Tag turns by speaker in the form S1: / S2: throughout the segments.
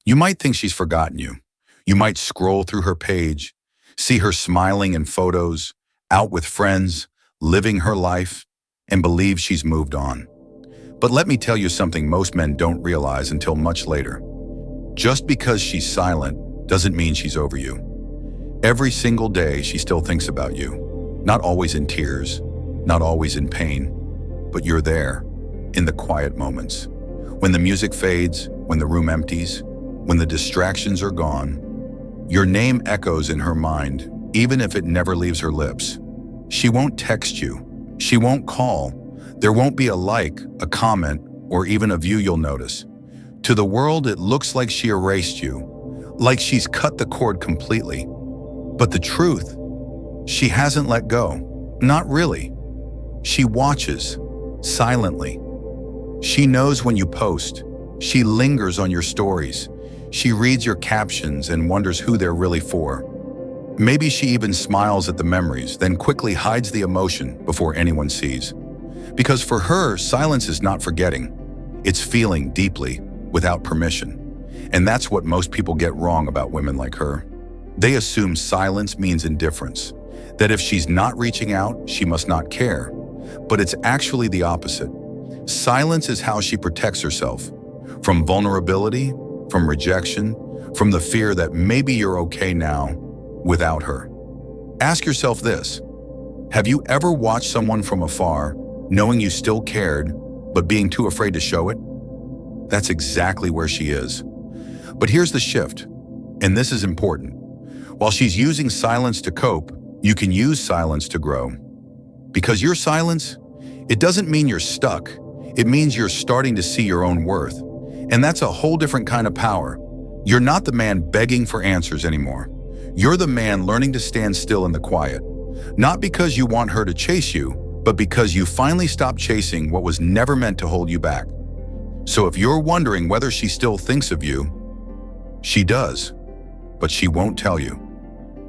S1: You might think she's forgotten you. You might scroll through her page, see her smiling in photos, out with friends, living her life, and believe she's moved on. But let me tell you something most men don't realize until much later. Just because she's silent doesn't mean she's over you. Every single day she still thinks about you. Not always in tears, not always in pain, but you're there, in the quiet moments. When the music fades, when the room empties, when the distractions are gone, your name echoes in her mind, even if it never leaves her lips. She won't text you. She won't call. There won't be a like, a comment, or even a view you'll notice. To the world, it looks like she erased you, like she's cut the cord completely. But the truth, she hasn't let go. Not really. She watches, silently. She knows when you post. She lingers on your stories. She reads your captions and wonders who they're really for. Maybe she even smiles at the memories, then quickly hides the emotion before anyone sees. Because for her, silence is not forgetting. It's feeling deeply, without permission. And that's what most people get wrong about women like her. They assume silence means indifference, that if she's not reaching out, she must not care. But it's actually the opposite. Silence is how she protects herself from vulnerability, from rejection, from the fear that maybe you're okay now without her. Ask yourself this: have you ever watched someone from afar, knowing you still cared, but being too afraid to show it? That's exactly where she is. But here's the shift, and this is important. While she's using silence to cope, you can use silence to grow. Because your silence, it doesn't mean you're stuck. It means you're starting to see your own worth. And that's a whole different kind of power. You're not the man begging for answers anymore. You're the man learning to stand still in the quiet. Not because you want her to chase you, but because you finally stopped chasing what was never meant to hold you back. So if you're wondering whether she still thinks of you, she does, but she won't tell you.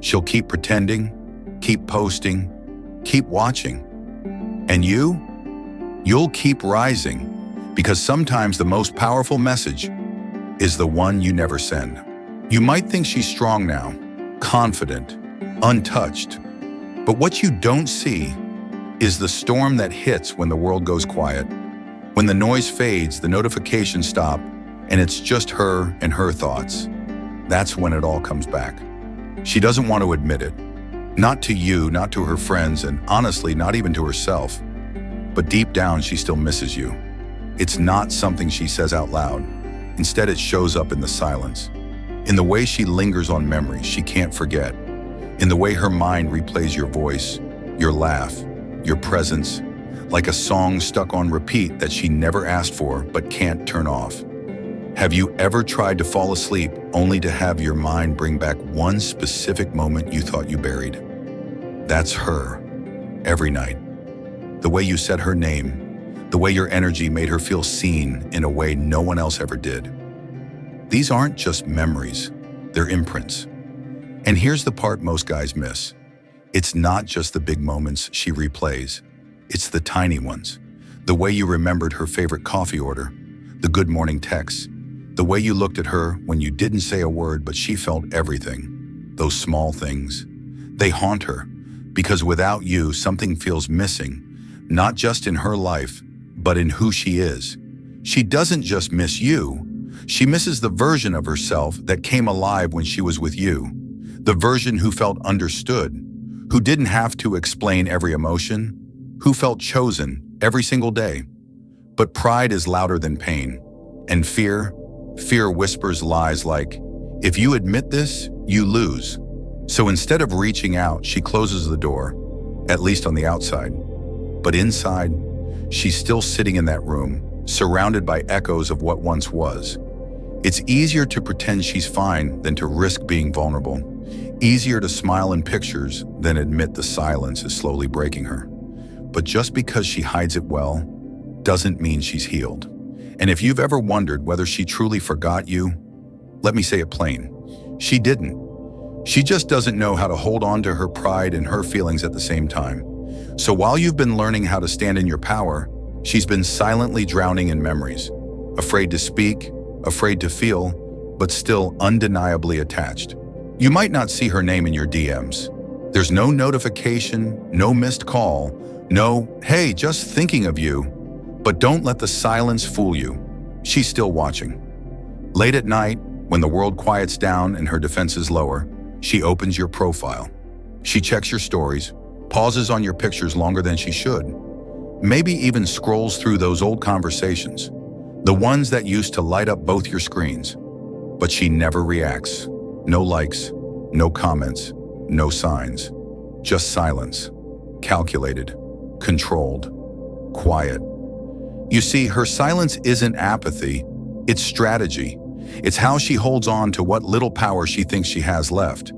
S1: She'll keep pretending, keep posting, keep watching. And you'll keep rising, because sometimes the most powerful message is the one you never send. You might think she's strong now, confident, untouched, but what you don't see is the storm that hits when the world goes quiet. When the noise fades, the notifications stop, and it's just her and her thoughts. That's when it all comes back. She doesn't want to admit it. Not to you, not to her friends, and honestly, not even to herself. But deep down, she still misses you. It's not something she says out loud. Instead, it shows up in the silence. In the way she lingers on memories she can't forget. In the way her mind replays your voice, your laugh, your presence, like a song stuck on repeat that she never asked for but can't turn off. Have you ever tried to fall asleep only to have your mind bring back one specific moment you thought you buried? That's her, every night. The way you said her name, the way your energy made her feel seen in a way no one else ever did. These aren't just memories, they're imprints. And here's the part most guys miss. It's not just the big moments she replays. It's the tiny ones. The way you remembered her favorite coffee order, the good morning texts, the way you looked at her when you didn't say a word but she felt everything. Those small things. They haunt her, because without you, something feels missing, not just in her life, but in who she is. She doesn't just miss you. She misses the version of herself that came alive when she was with you. The version who felt understood, who didn't have to explain every emotion, who felt chosen every single day. But pride is louder than pain. And fear whispers lies like, if you admit this, you lose. So instead of reaching out, she closes the door, at least on the outside. But inside, she's still sitting in that room, surrounded by echoes of what once was. It's easier to pretend she's fine than to risk being vulnerable. Easier to smile in pictures than admit the silence is slowly breaking her. But just because she hides it well, doesn't mean she's healed. And if you've ever wondered whether she truly forgot you, let me say it plain. She didn't. She just doesn't know how to hold on to her pride and her feelings at the same time. So while you've been learning how to stand in your power, she's been silently drowning in memories. Afraid to speak, afraid to feel, but still undeniably attached. You might not see her name in your DMs. There's no notification, no missed call, no, hey, just thinking of you. But don't let the silence fool you. She's still watching. Late at night, when the world quiets down and her defenses lower, she opens your profile. She checks your stories, pauses on your pictures longer than she should, maybe even scrolls through those old conversations, the ones that used to light up both your screens. But she never reacts. No likes, no comments, no signs. Just silence. Calculated, controlled, quiet. You see, her silence isn't apathy, it's strategy. It's how she holds on to what little power she thinks she has left.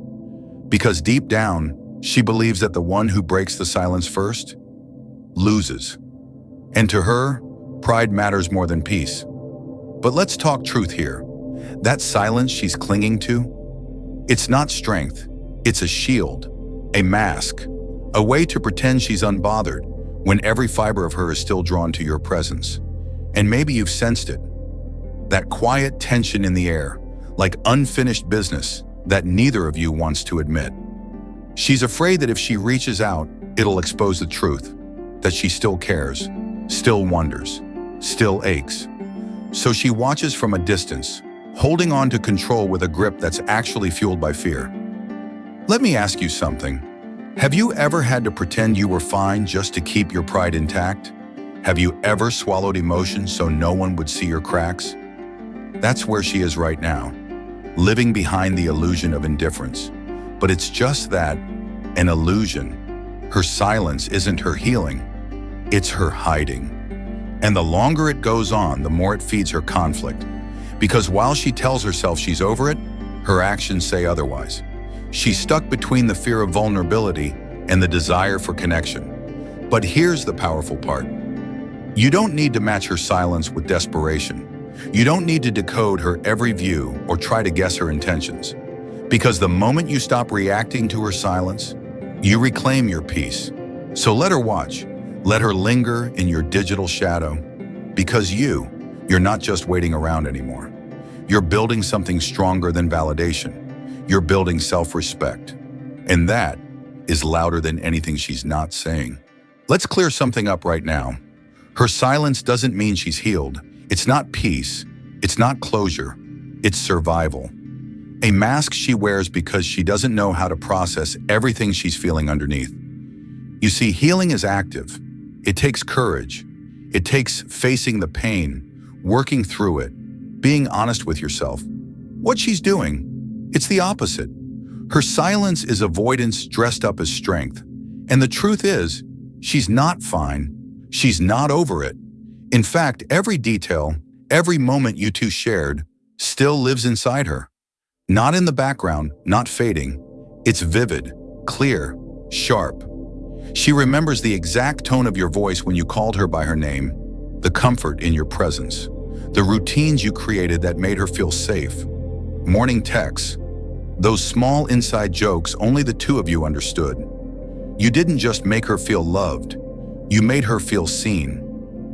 S1: Because deep down, she believes that the one who breaks the silence first loses. And to her, pride matters more than peace. But let's talk truth here. That silence she's clinging to, it's not strength, it's a shield, a mask, a way to pretend she's unbothered when every fiber of her is still drawn to your presence. And maybe you've sensed it. That quiet tension in the air, like unfinished business that neither of you wants to admit. She's afraid that if she reaches out, it'll expose the truth, that she still cares, still wonders, still aches. So she watches from a distance, holding on to control with a grip that's actually fueled by fear. Let me ask you something. Have you ever had to pretend you were fine just to keep your pride intact? Have you ever swallowed emotion so no one would see your cracks? That's where she is right now, living behind the illusion of indifference. But it's just that, an illusion. Her silence isn't her healing, it's her hiding. And the longer it goes on, the more it feeds her conflict. Because while she tells herself she's over it, her actions say otherwise. She's stuck between the fear of vulnerability and the desire for connection. But here's the powerful part. You don't need to match her silence with desperation. You don't need to decode her every view or try to guess her intentions. Because the moment you stop reacting to her silence, you reclaim your peace. So let her watch. Let her linger in your digital shadow. Because you're not just waiting around anymore. You're building something stronger than validation. You're building self-respect. And that is louder than anything she's not saying. Let's clear something up right now. Her silence doesn't mean she's healed. It's not peace. It's not closure. It's survival. A mask she wears because she doesn't know how to process everything she's feeling underneath. You see, healing is active. It takes courage. It takes facing the pain, working through it, being honest with yourself. What she's doing, it's the opposite. Her silence is avoidance dressed up as strength. And the truth is, she's not fine. She's not over it. In fact, every detail, every moment you two shared, still lives inside her. Not in the background, not fading. It's vivid, clear, sharp. She remembers the exact tone of your voice when you called her by her name, the comfort in your presence, the routines you created that made her feel safe, morning texts, those small inside jokes only the two of you understood. You didn't just make her feel loved, you made her feel seen.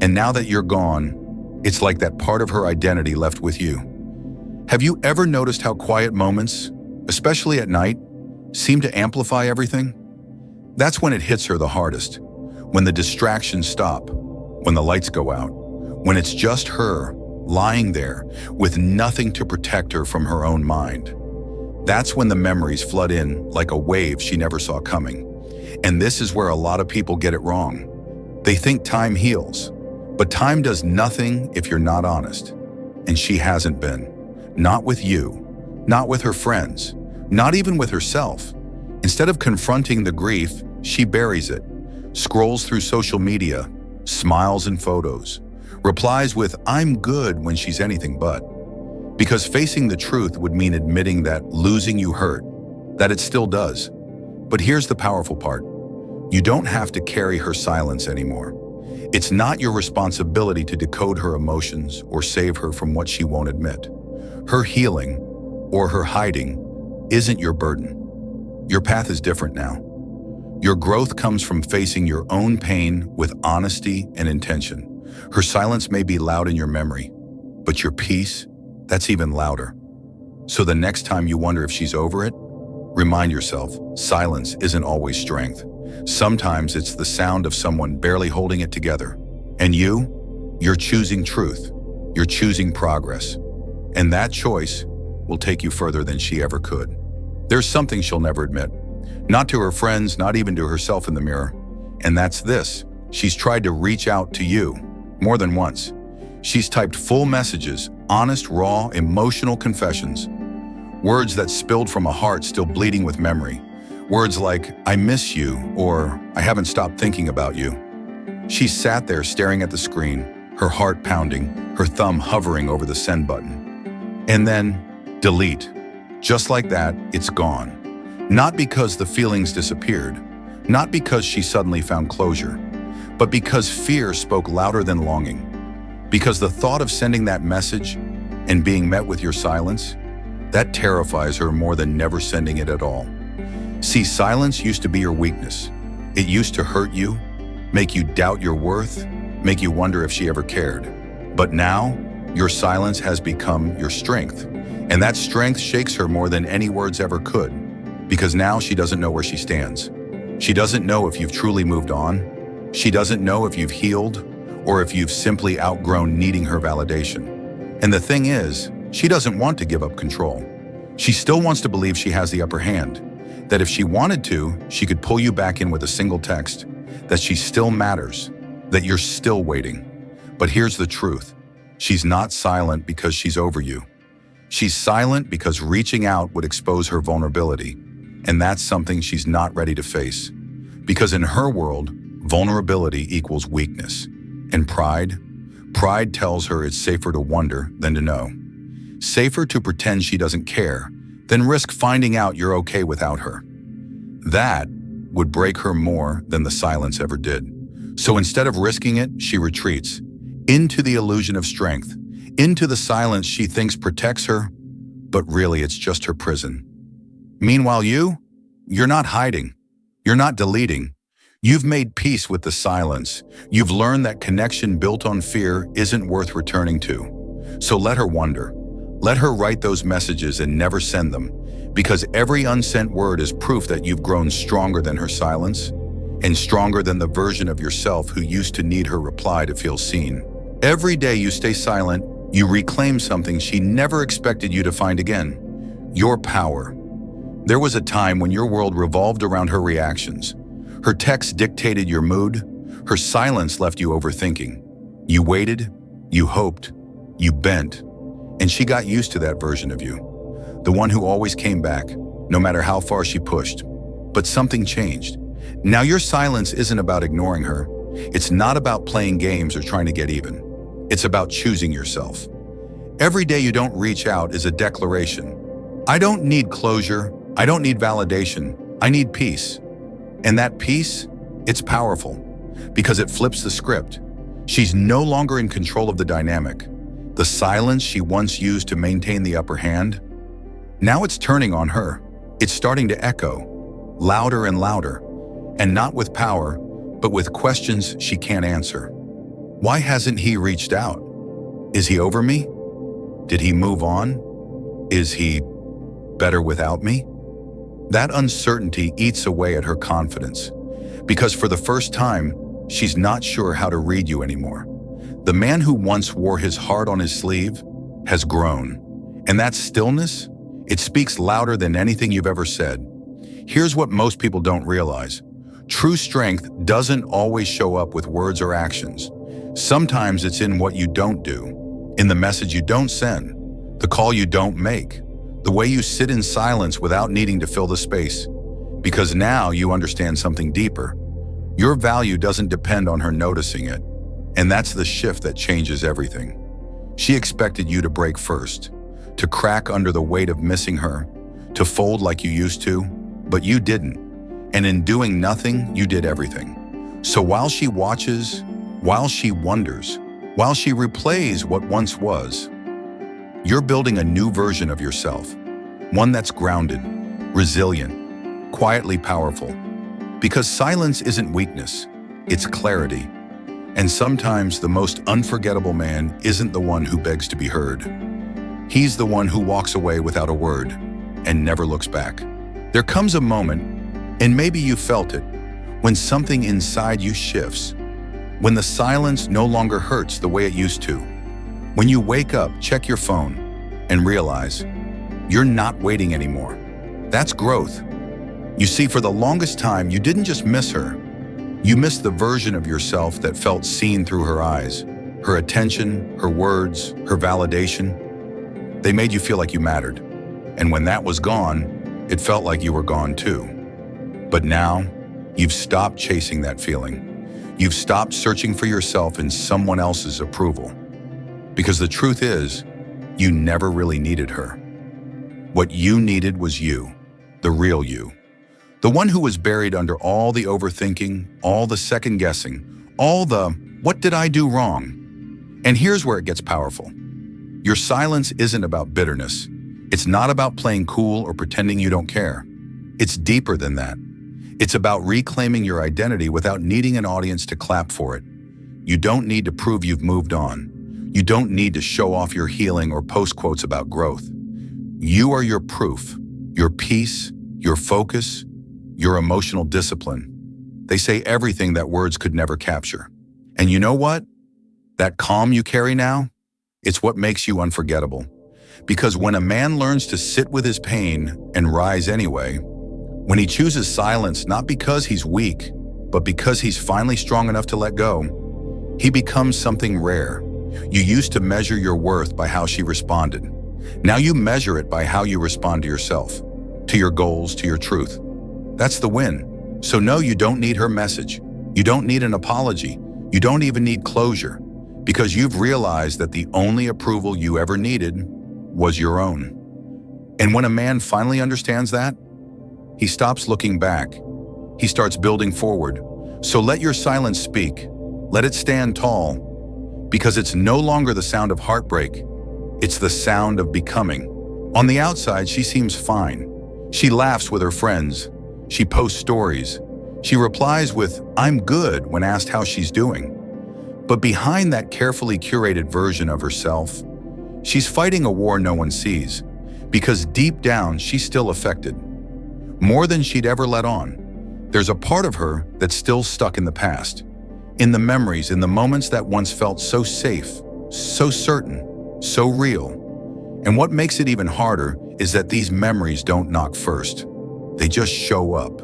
S1: And now that you're gone, it's like that part of her identity left with you. Have you ever noticed how quiet moments, especially at night, seem to amplify everything? That's when it hits her the hardest, when the distractions stop, when the lights go out, when it's just her lying there with nothing to protect her from her own mind. That's when the memories flood in like a wave she never saw coming. And this is where a lot of people get it wrong. They think time heals, but time does nothing if you're not honest. And she hasn't been. Not with you, not with her friends, not even with herself. Instead of confronting the grief, she buries it, scrolls through social media, smiles in photos, replies with "I'm good" when she's anything but. Because facing the truth would mean admitting that losing you hurt, that it still does. But here's the powerful part. You don't have to carry her silence anymore. It's not your responsibility to decode her emotions or save her from what she won't admit. Her healing, or her hiding, isn't your burden. Your path is different now. Your growth comes from facing your own pain with honesty and intention. Her silence may be loud in your memory, but your peace, that's even louder. So the next time you wonder if she's over it, remind yourself, silence isn't always strength. Sometimes it's the sound of someone barely holding it together. And you're choosing truth. You're choosing progress. And that choice will take you further than she ever could. There's something she'll never admit. Not to her friends, not even to herself in the mirror. And that's this. She's tried to reach out to you more than once. She's typed full messages, honest, raw, emotional confessions. Words that spilled from a heart still bleeding with memory. Words like, I miss you, or I haven't stopped thinking about you. She sat there staring at the screen, her heart pounding, her thumb hovering over the send button. And then, delete. Just like that, it's gone. Not because the feelings disappeared, not because she suddenly found closure, but because fear spoke louder than longing. Because the thought of sending that message and being met with your silence, that terrifies her more than never sending it at all. See, silence used to be your weakness. It used to hurt you, make you doubt your worth, make you wonder if she ever cared. But now, your silence has become your strength. And that strength shakes her more than any words ever could. Because now she doesn't know where she stands. She doesn't know if you've truly moved on. She doesn't know if you've healed, or if you've simply outgrown needing her validation. And the thing is, she doesn't want to give up control. She still wants to believe she has the upper hand, that if she wanted to, she could pull you back in with a single text, that she still matters, that you're still waiting. But here's the truth. She's not silent because she's over you. She's silent because reaching out would expose her vulnerability, and that's something she's not ready to face. Because in her world, vulnerability equals weakness. And pride tells her it's safer to wonder than to know. Safer to pretend she doesn't care than risk finding out you're okay without her. That would break her more than the silence ever did. So instead of risking it, she retreats into the illusion of strength, into the silence she thinks protects her, but really it's just her prison. Meanwhile, you're not hiding. You're not deleting. You've made peace with the silence. You've learned that connection built on fear isn't worth returning to. So let her wonder. Let her write those messages and never send them, because every unsent word is proof that you've grown stronger than her silence and stronger than the version of yourself who used to need her reply to feel seen. Every day you stay silent, you reclaim something she never expected you to find again: your power. There was a time when your world revolved around her reactions. Her texts dictated your mood. Her silence left you overthinking. You waited, you hoped, you bent, and she got used to that version of you. The one who always came back, no matter how far she pushed. But something changed. Now your silence isn't about ignoring her. It's not about playing games or trying to get even. It's about choosing yourself. Every day you don't reach out is a declaration. I don't need closure. I don't need validation. I need peace. And that peace, it's powerful because it flips the script. She's no longer in control of the dynamic. The silence she once used to maintain the upper hand, now it's turning on her. It's starting to echo, louder and louder, and not with power, but with questions she can't answer. Why hasn't he reached out? Is he over me? Did he move on? Is he better without me? That uncertainty eats away at her confidence, because for the first time, she's not sure how to read you anymore. The man who once wore his heart on his sleeve has grown, and that stillness, it speaks louder than anything you've ever said. Here's what most people don't realize. True strength doesn't always show up with words or actions. Sometimes it's in what you don't do, in the message you don't send, the call you don't make, the way you sit in silence without needing to fill the space. Because now you understand something deeper. Your value doesn't depend on her noticing it. And that's the shift that changes everything. She expected you to break first, to crack under the weight of missing her, to fold like you used to, but you didn't. And in doing nothing, you did everything. So while she watches, while she wonders, while she replays what once was, you're building a new version of yourself, one that's grounded, resilient, quietly powerful. Because silence isn't weakness, it's clarity. And sometimes the most unforgettable man isn't the one who begs to be heard. He's the one who walks away without a word and never looks back. There comes a moment, and maybe you felt it, when something inside you shifts, when the silence no longer hurts the way it used to. When you wake up, check your phone, and realize you're not waiting anymore. That's growth. You see, for the longest time, you didn't just miss her. You missed the version of yourself that felt seen through her eyes, her attention, her words, her validation. They made you feel like you mattered. And when that was gone, it felt like you were gone too. But now, you've stopped chasing that feeling. You've stopped searching for yourself in someone else's approval. Because the truth is, you never really needed her. What you needed was you, the real you. The one who was buried under all the overthinking, all the second guessing, all the, what did I do wrong? And here's where it gets powerful. Your silence isn't about bitterness. It's not about playing cool or pretending you don't care. It's deeper than that. It's about reclaiming your identity without needing an audience to clap for it. You don't need to prove you've moved on. You don't need to show off your healing or post quotes about growth. You are your proof, your peace, your focus, your emotional discipline. They say everything that words could never capture. And you know what? That calm you carry now, it's what makes you unforgettable. Because when a man learns to sit with his pain and rise anyway, when he chooses silence not because he's weak, but because he's finally strong enough to let go, he becomes something rare. You used to measure your worth by how she responded. Now you measure it by how you respond to yourself, to your goals, to your truth. That's the win. So no, you don't need her message. You don't need an apology. You don't even need closure, because you've realized that the only approval you ever needed was your own. And when a man finally understands that, he stops looking back. He starts building forward. So let your silence speak. Let it stand tall, because it's no longer the sound of heartbreak. It's the sound of becoming. On the outside, she seems fine. She laughs with her friends. She posts stories. She replies with, "I'm good," when asked how she's doing. But behind that carefully curated version of herself, she's fighting a war no one sees, because deep down, she's still affected. More than she'd ever let on. There's a part of her that's still stuck in the past, in the memories, in the moments that once felt so safe, so certain, so real. And what makes it even harder is that these memories don't knock first. They just show up,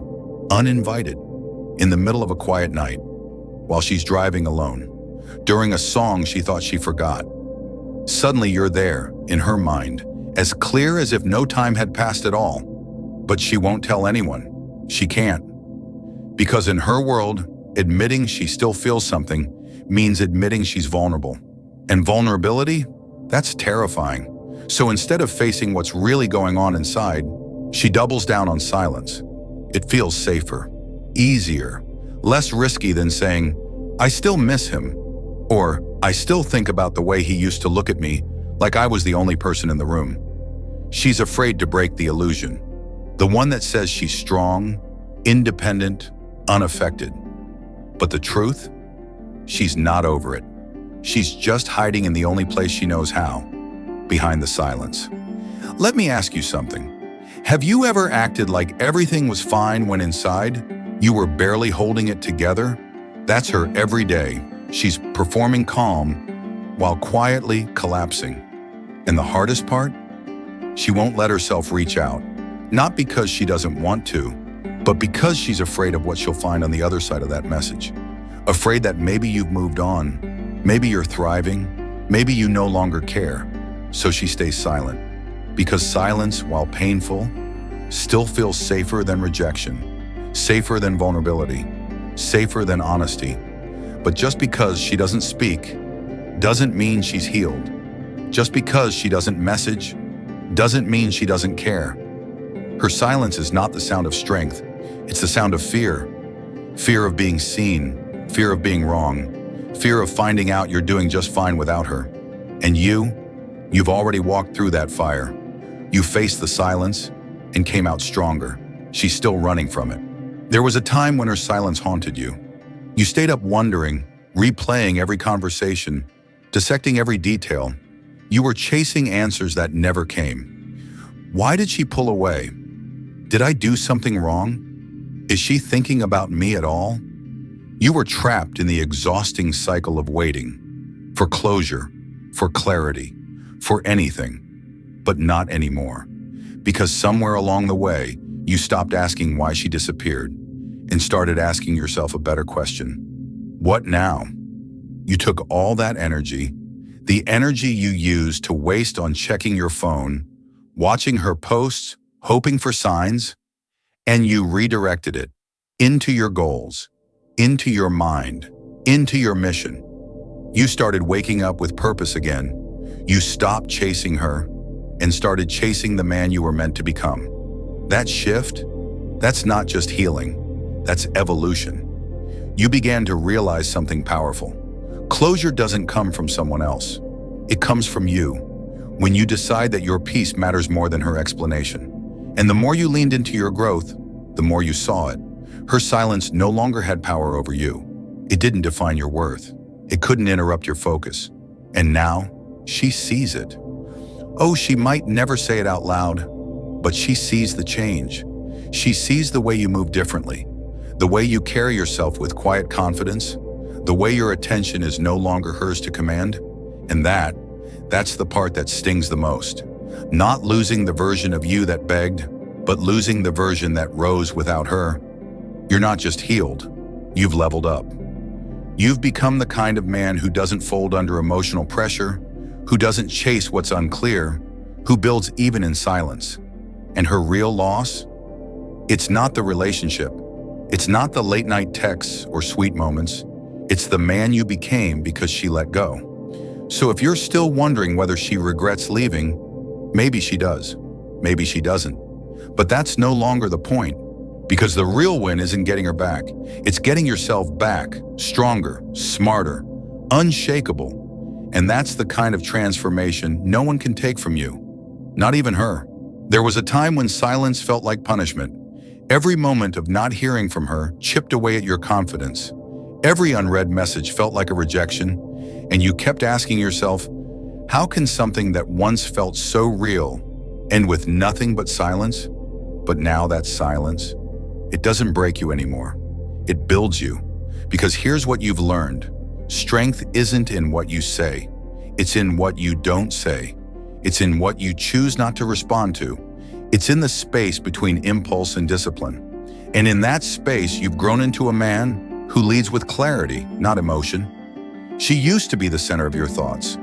S1: uninvited, in the middle of a quiet night, while she's driving alone, during a song she thought she forgot. Suddenly you're there, in her mind, as clear as if no time had passed at all. But she won't tell anyone. She can't. Because in her world, admitting she still feels something means admitting she's vulnerable. And vulnerability? That's terrifying. So instead of facing what's really going on inside, she doubles down on silence. It feels safer, easier, less risky than saying, "I still miss him," or "I still think about the way he used to look at me like I was the only person in the room." She's afraid to break the illusion. The one that says she's strong, independent, unaffected. But the truth? She's not over it. She's just hiding in the only place she knows how, behind the silence. Let me ask you something. Have you ever acted like everything was fine when inside you were barely holding it together? That's her every day. She's performing calm while quietly collapsing. And the hardest part? She won't let herself reach out. Not because she doesn't want to, but because she's afraid of what she'll find on the other side of that message. Afraid that maybe you've moved on, maybe you're thriving, maybe you no longer care. So she stays silent. Because silence, while painful, still feels safer than rejection, safer than vulnerability, safer than honesty. But just because she doesn't speak doesn't mean she's healed. Just because she doesn't message doesn't mean she doesn't care. Her silence is not the sound of strength. It's the sound of fear. Fear of being seen, fear of being wrong, fear of finding out you're doing just fine without her. And you've already walked through that fire. You faced the silence and came out stronger. She's still running from it. There was a time when her silence haunted you. You stayed up wondering, replaying every conversation, dissecting every detail. You were chasing answers that never came. Why did she pull away? Did I do something wrong? Is she thinking about me at all? You were trapped in the exhausting cycle of waiting for closure, for clarity, for anything, but not anymore. Because somewhere along the way, you stopped asking why she disappeared and started asking yourself a better question. What now? You took all that energy, the energy you used to waste on checking your phone, watching her posts, hoping for signs, and you redirected it into your goals, into your mind, into your mission. You started waking up with purpose again. You stopped chasing her and started chasing the man you were meant to become. That shift, that's not just healing, that's evolution. You began to realize something powerful. Closure doesn't come from someone else. It comes from you, when you decide that your peace matters more than her explanation. And the more you leaned into your growth, the more you saw it. Her silence no longer had power over you. It didn't define your worth. It couldn't interrupt your focus. And now, she sees it. Oh, she might never say it out loud, but she sees the change. She sees the way you move differently, the way you carry yourself with quiet confidence, the way your attention is no longer hers to command. And that's the part that stings the most. Not losing the version of you that begged, but losing the version that rose without her. You're not just healed, you've leveled up. You've become the kind of man who doesn't fold under emotional pressure, who doesn't chase what's unclear, who builds even in silence. And her real loss? It's not the relationship. It's not the late night texts or sweet moments. It's the man you became because she let go. So if you're still wondering whether she regrets leaving, maybe she does, maybe she doesn't. But that's no longer the point, because the real win isn't getting her back. It's getting yourself back, stronger, smarter, unshakable. And that's the kind of transformation no one can take from you, not even her. There was a time when silence felt like punishment. Every moment of not hearing from her chipped away at your confidence. Every unread message felt like a rejection, and you kept asking yourself, how can something that once felt so real end with nothing but silence? But now that silence, it doesn't break you anymore. It builds you. Because here's what you've learned. Strength isn't in what you say. It's in what you don't say. It's in what you choose not to respond to. It's in the space between impulse and discipline. And in that space, you've grown into a man who leads with clarity, not emotion. She used to be the center of your thoughts.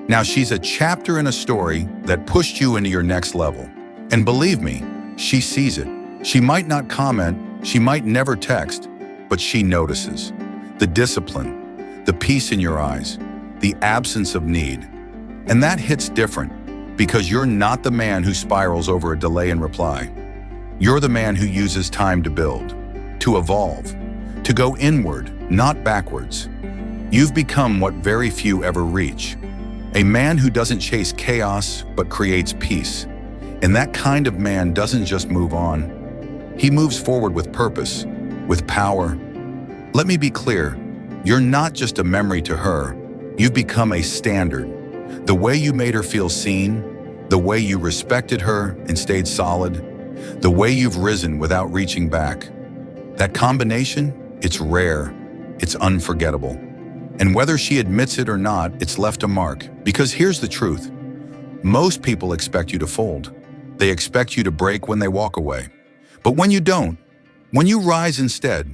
S1: Now she's a chapter in a story that pushed you into your next level. And believe me, she sees it. She might not comment, she might never text, but she notices. The discipline, the peace in your eyes, the absence of need. And that hits different because you're not the man who spirals over a delay in reply. You're the man who uses time to build, to evolve, to go inward, not backwards. You've become what very few ever reach. A man who doesn't chase chaos, but creates peace. And that kind of man doesn't just move on. He moves forward with purpose, with power. Let me be clear, you're not just a memory to her. You've become a standard. The way you made her feel seen, the way you respected her and stayed solid, the way you've risen without reaching back. That combination, it's rare, it's unforgettable. And whether she admits it or not, it's left a mark. Because here's the truth. Most people expect you to fold. They expect you to break when they walk away. But when you don't, when you rise instead,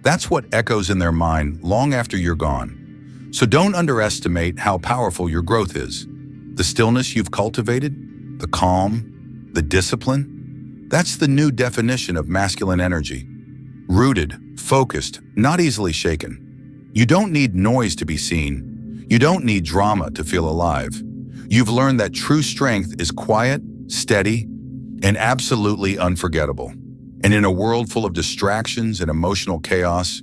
S1: that's what echoes in their mind long after you're gone. So don't underestimate how powerful your growth is. The stillness you've cultivated, the calm, the discipline, that's the new definition of masculine energy. Rooted, focused, not easily shaken. You don't need noise to be seen. You don't need drama to feel alive. You've learned that true strength is quiet, steady, and absolutely unforgettable. And in a world full of distractions and emotional chaos,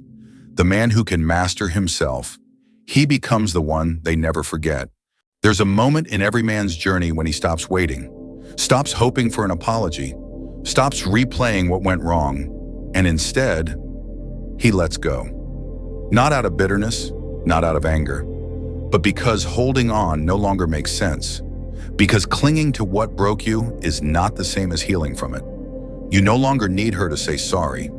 S1: the man who can master himself, he becomes the one they never forget. There's a moment in every man's journey when he stops waiting, stops hoping for an apology, stops replaying what went wrong, and instead, he lets go. Not out of bitterness, not out of anger, but because holding on no longer makes sense. Because clinging to what broke you is not the same as healing from it. You no longer need her to say sorry.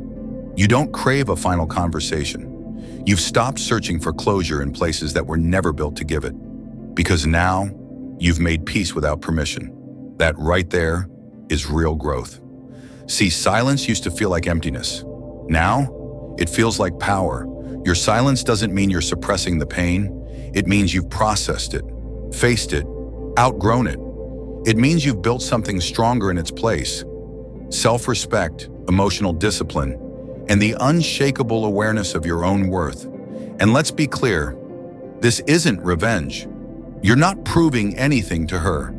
S1: You don't crave a final conversation. You've stopped searching for closure in places that were never built to give it. Because now, you've made peace without permission. That right there is real growth. See, silence used to feel like emptiness. Now, it feels like power. Your silence doesn't mean you're suppressing the pain. It means you've processed it, faced it, outgrown it. It means you've built something stronger in its place. Self-respect, emotional discipline, and the unshakable awareness of your own worth. And let's be clear, this isn't revenge. You're not proving anything to her.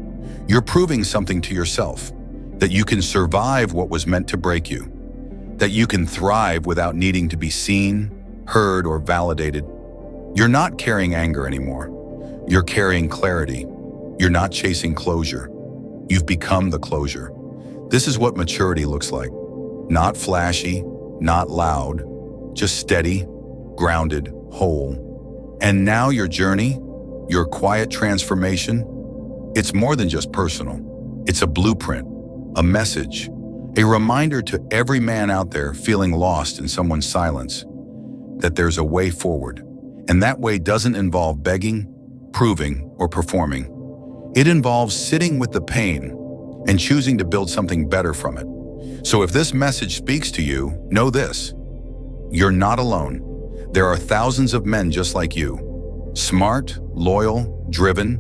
S1: You're proving something to yourself, that you can survive what was meant to break you, that you can thrive without needing to be seen, heard, or validated. You're not carrying anger anymore. You're carrying clarity. You're not chasing closure. You've become the closure. This is what maturity looks like. Not flashy, not loud, just steady, grounded, whole. And now your journey, your quiet transformation, it's more than just personal. It's a blueprint, a message, a reminder to every man out there feeling lost in someone's silence that there's a way forward. And that way doesn't involve begging, proving, or performing. It involves sitting with the pain and choosing to build something better from it. So if this message speaks to you, know this: you're not alone. There are thousands of men just like you, smart, loyal, driven,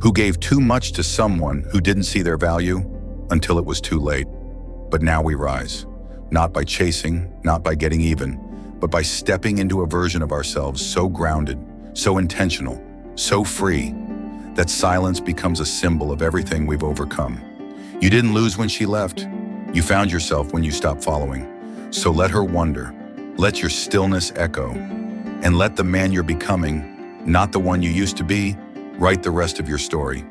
S1: who gave too much to someone who didn't see their value until it was too late. But now we rise, not by chasing, not by getting even, but by stepping into a version of ourselves so grounded, so intentional, so free, that silence becomes a symbol of everything we've overcome. You didn't lose when she left. You found yourself when you stopped following. So let her wonder, let your stillness echo, and let the man you're becoming, not the one you used to be, write the rest of your story.